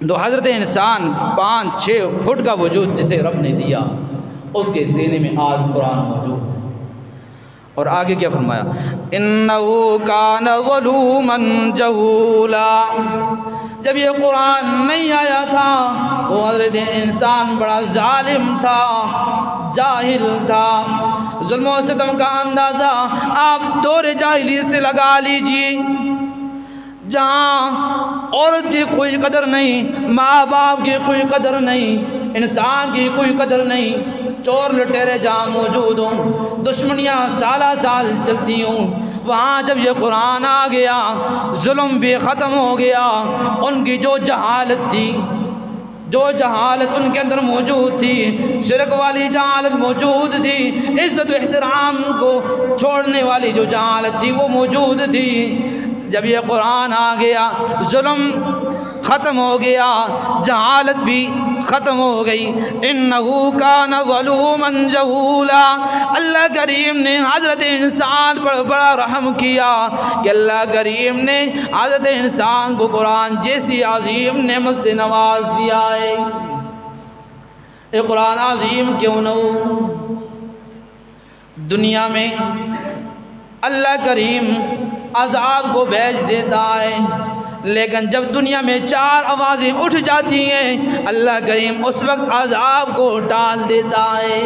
تو حضرت انسان 5-6 فٹ کا وجود جسے رب نے دیا، اس کے سینے میں آج قرآن موجود ہے۔ اور آگے کیا فرمایا؟ اِنَّهُ كَانَ ظَلُومًا جَهُولًا، جب یہ قرآن نہیں آیا تھا تو حضرت انسان بڑا ظالم تھا، جاہل تھا۔ ظلم و ستم کا اندازہ آپ دور جاہلیت سے لگا لیجئے، جہاں عورت کی کوئی قدر نہیں، ماں باپ کی کوئی قدر نہیں، انسان کی کوئی قدر نہیں، چور لٹیرے جہاں موجود ہوں، دشمنیاں سالہ سال چلتی ہوں، وہاں جب یہ قرآن آ گیا ظلم بھی ختم ہو گیا۔ ان کی جو جہالت تھی، جو جہالت ان کے اندر موجود تھی، شرک والی جہالت موجود تھی، عزت و احترام کو چھوڑنے والی جو جہالت تھی وہ موجود تھی، جب یہ قرآن آ گیا ظلم ختم ہو گیا، جہالت بھی ختم ہو گئی۔ اِنَّهُ كَانَ ظَلُومًا جَهُولًا، اللہ کریم نے حضرت انسان پر بڑا رحم کیا کہ اللہ کریم نے حضرت انسان کو قرآن جیسی عظیم نعمت سے نواز دیا ہے۔ یہ قرآن عظیم کیوں نہ ہو؟ دنیا میں اللہ کریم عذاب کو بھیج دیتا ہے، لیکن جب دنیا میں 4 آوازیں اٹھ جاتی ہیں اللہ کریم اس وقت عذاب کو ٹال دیتا ہے۔